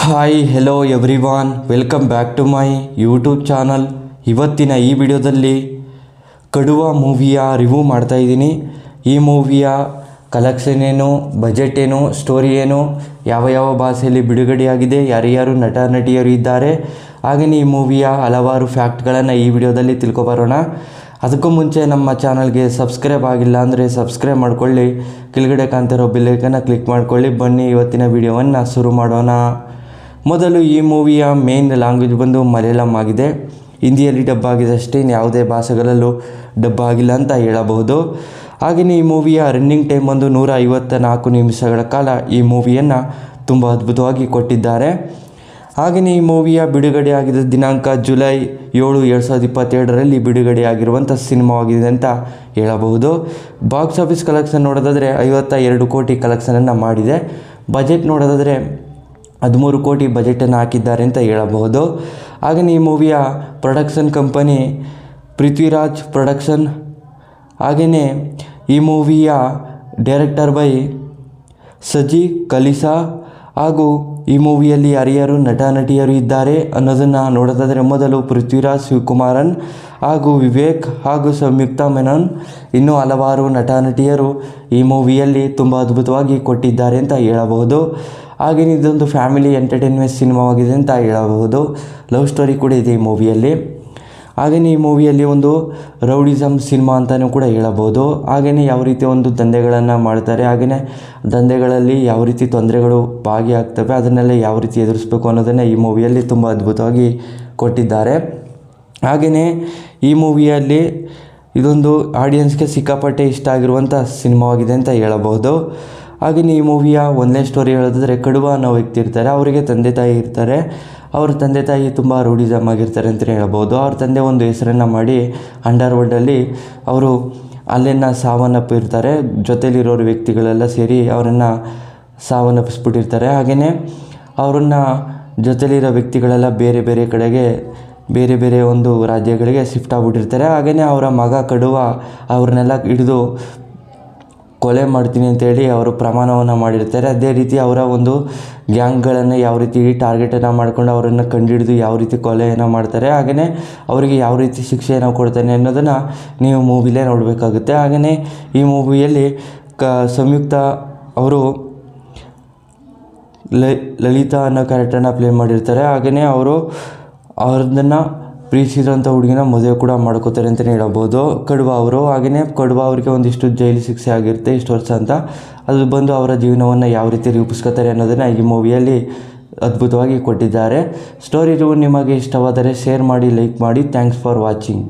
Hi hello everyone, welcome back to my YouTube channel. ಇವತ್ತಿನ ಈ ವಿಡಿಯೋದಲ್ಲಿ ಕಡುವ ಮೂವಿಯ ರಿವ್ಯೂ ಮಾಡ್ತಾಯಿದ್ದೀನಿ. ಈ ಮೂವಿಯ ಕಲೆಕ್ಷನ್ ಏನು, ಬಜೆಟ್ ಏನು, ಸ್ಟೋರಿ ಏನು, ಯಾವ ಯಾವ ಭಾಷೆಯಲ್ಲಿ ಬಿಡುಗಡೆಯಾಗಿದೆ, ಯಾರ್ಯಾರು ನಟ ನಟಿಯರು ಇದ್ದಾರೆ, ಹಾಗೆಯೇ ಈ ಮೂವಿಯ ಹಲವಾರು ಫ್ಯಾಕ್ಟ್ಗಳನ್ನು ಈ ವಿಡಿಯೋದಲ್ಲಿ ತಿಳ್ಕೊಬರೋಣ. ಅದಕ್ಕೂ ಮುಂಚೆ ನಮ್ಮ ಚಾನಲ್ಗೆ ಸಬ್ಸ್ಕ್ರೈಬ್ ಆಗಿಲ್ಲ ಅಂದರೆ ಸಬ್ಸ್ಕ್ರೈಬ್ ಮಾಡ್ಕೊಳ್ಳಿ, ಕೆಳಗಡೆ ಕಾಣ್ತಿರೋ ಬೆಲ್ಲೈಕನ್ನ ಕ್ಲಿಕ್ ಮಾಡ್ಕೊಳ್ಳಿ. ಬನ್ನಿ ಇವತ್ತಿನ ವಿಡಿಯೋವನ್ನು ಶುರು ಮಾಡೋಣ. ಮೊದಲು ಈ ಮೂವಿಯ ಮೇನ್ ಲ್ಯಾಂಗ್ವೇಜ್ ಬಂದು ಮಲಯಾಳಂ ಆಗಿದೆ. ಹಿಂದಿಯಲ್ಲಿ ಡಬ್ ಆಗಿದೆ ಅಷ್ಟೇ, ಯಾವುದೇ ಭಾಷೆಗಳಲ್ಲೂ ಡಬ್ ಆಗಿಲ್ಲ ಅಂತ ಹೇಳಬಹುದು. ಹಾಗೆಯೇ ಈ ಮೂವಿಯ ರನ್ನಿಂಗ್ ಟೈಮ್ ಬಂದು 154 ನಿಮಿಷಗಳ ಕಾಲ ಈ ಮೂವಿಯನ್ನು ತುಂಬ ಅದ್ಭುತವಾಗಿ ಕೊಟ್ಟಿದ್ದಾರೆ. ಹಾಗೆಯೇ ಈ ಮೂವಿಯ ಬಿಡುಗಡೆಯಾಗಿದ್ದ ದಿನಾಂಕ ಜುಲೈ 7, 2022ರಲ್ಲಿ ಬಿಡುಗಡೆಯಾಗಿರುವಂಥ ಸಿನಿಮಾವಾಗಿದೆ ಅಂತ ಹೇಳಬಹುದು. ಬಾಕ್ಸ್ ಆಫೀಸ್ ಕಲೆಕ್ಷನ್ ನೋಡೋದಾದರೆ 52 ಕೋಟಿ ಕಲೆಕ್ಷನನ್ನು ಮಾಡಿದೆ. ಬಜೆಟ್ ನೋಡೋದಾದರೆ 13 ಕೋಟಿ ಬಜೆಟನ್ನು ಹಾಕಿದ್ದಾರೆ ಅಂತ ಹೇಳಬಹುದು. ಹಾಗೆಯೇ ಈ ಮೂವಿಯ ಪ್ರೊಡಕ್ಷನ್ ಕಂಪನಿ ಪೃಥ್ವಿರಾಜ್ ಪ್ರೊಡಕ್ಷನ್. ಹಾಗೆಯೇ ಈ ಮೂವಿಯ ಡೈರೆಕ್ಟರ್ ಬೈ ಸಜಿ ಕಲಿಸಾ. ಹಾಗೂ ಈ ಮೂವಿಯಲ್ಲಿ ಯಾರ್ಯಾರು ನಟ ನಟಿಯರು ಇದ್ದಾರೆ ಅನ್ನೋದನ್ನು ನೋಡೋದಾದರೆ ಮೊದಲು ಪೃಥ್ವಿರಾಜ್, ಶಿವಕುಮಾರನ್ ಹಾಗೂ ವಿವೇಕ್ ಹಾಗೂ ಸಂಯುಕ್ತಾ ಮೆನನ್, ಇನ್ನೂ ಹಲವಾರು ನಟ ನಟಿಯರು ಈ ಮೂವಿಯಲ್ಲಿ ತುಂಬ ಅದ್ಭುತವಾಗಿ ಕೊಟ್ಟಿದ್ದಾರೆ ಅಂತ ಹೇಳಬಹುದು. ಹಾಗೆಯೇ ಇದೊಂದು ಫ್ಯಾಮಿಲಿ ಎಂಟರ್ಟೈನ್ಮೆಂಟ್ ಸಿನಿಮಾವಾಗಿದೆ ಅಂತ ಹೇಳಬಹುದು. ಲವ್ ಸ್ಟೋರಿ ಕೂಡ ಇದೆ ಈ ಮೂವಿಯಲ್ಲಿ. ಹಾಗೆಯೇ ಈ ಮೂವಿಯಲ್ಲಿ ಒಂದು ರೌಡಿಸಮ್ ಸಿನಿಮಾ ಅಂತಲೂ ಕೂಡ ಹೇಳಬಹುದು. ಹಾಗೆಯೇ ಯಾವ ರೀತಿ ಒಂದು ದಂಧೆಗಳನ್ನು ಮಾಡ್ತಾರೆ, ಹಾಗೆಯೇ ದಂಧೆಗಳಲ್ಲಿ ಯಾವ ರೀತಿ ತೊಂದರೆಗಳು ಭಾಗಿಯಾಗ್ತವೆ, ಅದನ್ನೆಲ್ಲ ಯಾವ ರೀತಿ ಎದುರಿಸಬೇಕು ಅನ್ನೋದನ್ನು ಈ ಮೂವಿಯಲ್ಲಿ ತುಂಬ ಅದ್ಭುತವಾಗಿ ಕೊಟ್ಟಿದ್ದಾರೆ. ಹಾಗೆಯೇ ಈ ಮೂವಿಯಲ್ಲಿ ಇದೊಂದು ಆಡಿಯನ್ಸ್ಗೆ ಸಿಕ್ಕಾಪಟ್ಟೆ ಇಷ್ಟ ಆಗಿರುವಂಥ ಸಿನಿಮಾವಾಗಿದೆ ಅಂತ ಹೇಳಬಹುದು. ಹಾಗೆಯೇ ಈ ಮೂವಿಯ ಒಂದನೇ ಸ್ಟೋರಿ ಹೇಳೋದಾದರೆ, ಕಡುವ ಅನ್ನೋ ವ್ಯಕ್ತಿ ಇರ್ತಾರೆ, ಅವರಿಗೆ ತಂದೆ ತಾಯಿ ಇರ್ತಾರೆ. ಅವ್ರ ತಂದೆ ತಾಯಿ ತುಂಬ ರೂಢಿಸಮ್ ಆಗಿರ್ತಾರೆ ಅಂತಲೇ ಹೇಳ್ಬೋದು. ಅವ್ರ ತಂದೆ ಒಂದು ಹೆಸರನ್ನು ಮಾಡಿ ಅಂಡರ್ವರ್ಲ್ಡಲ್ಲಿ ಅವರು ಅಲ್ಲಿನ ಸಾವನ್ನಪ್ಪಿರ್ತಾರೆ. ಜೊತೆಲಿರೋರು ವ್ಯಕ್ತಿಗಳೆಲ್ಲ ಸೇರಿ ಅವರನ್ನು ಸಾವನ್ನಪ್ಪಿಸ್ಬಿಟ್ಟಿರ್ತಾರೆ. ಹಾಗೆಯೇ ಅವರನ್ನು ಜೊತೆಲಿರೋ ವ್ಯಕ್ತಿಗಳೆಲ್ಲ ಬೇರೆ ಬೇರೆ ಕಡೆಗೆ, ಬೇರೆ ಬೇರೆ ಒಂದು ರಾಜ್ಯಗಳಿಗೆ ಶಿಫ್ಟ್ ಆಗಿಬಿಟ್ಟಿರ್ತಾರೆ. ಹಾಗೆಯೇ ಅವರ ಮಗ ಕಡುವ ಅವ್ರನ್ನೆಲ್ಲ ಹಿಡಿದು ಕೊಲೆ ಮಾಡ್ತೀನಿ ಅಂತೇಳಿ ಅವರು ಪ್ರಮಾಣವನ್ನು ಮಾಡಿರ್ತಾರೆ. ಅದೇ ರೀತಿ ಅವರ ಒಂದು ಗ್ಯಾಂಗ್ಗಳನ್ನು ಯಾವ ರೀತಿ ಟಾರ್ಗೆಟನ್ನು ಮಾಡ್ಕೊಂಡು ಅವರನ್ನು ಕಂಡುಹಿಡಿದು ಯಾವ ರೀತಿ ಕೊಲೆಯನ್ನು ಮಾಡ್ತಾರೆ, ಹಾಗೆಯೇ ಅವರಿಗೆ ಯಾವ ರೀತಿ ಶಿಕ್ಷೆಯನ್ನು ಕೊಡ್ತಾನೆ ಅನ್ನೋದನ್ನು ನೀವು ಮೂವಿಲೇ ನೋಡಬೇಕಾಗುತ್ತೆ. ಹಾಗೆಯೇ ಈ ಮೂವಿಯಲ್ಲಿ ಸಂಯುಕ್ತ ಅವರು ಲಲಿತಾ ಅನ್ನೋ ಕ್ಯಾರೆಕ್ಟರ್ನ ಪ್ಲೇ ಮಾಡಿರ್ತಾರೆ. ಹಾಗೆಯೇ ಅವರು ಅವ್ರದ್ದನ್ನು ಪ್ರೀತಿಸಿದಂಥ ಹುಡುಗಿನ ಮದುವೆ ಕೂಡ ಮಾಡ್ಕೋತಾರೆ ಅಂತಲೇ ಹೇಳ್ಬೋದು ಕಡುವ ಅವರು. ಹಾಗೆಯೇ ಕಡುವ ಅವರಿಗೆ ಒಂದಿಷ್ಟು ಜೈಲು ಶಿಕ್ಷೆ ಆಗಿರುತ್ತೆ, ಇಷ್ಟು ವರ್ಷ ಅಂತ. ಅದು ಬಂದು ಅವರ ಜೀವನವನ್ನು ಯಾವ ರೀತಿ ರೂಪಿಸ್ಕೋತಾರೆ ಅನ್ನೋದನ್ನು ಈ ಮೂವಿಯಲ್ಲಿ ಅದ್ಭುತವಾಗಿ ಕೊಟ್ಟಿದ್ದಾರೆ. ಸ್ಟೋರಿ ನಿಮಗೆ ಇಷ್ಟವಾದರೆ ಶೇರ್ ಮಾಡಿ, ಲೈಕ್ ಮಾಡಿ. Thanks for watching.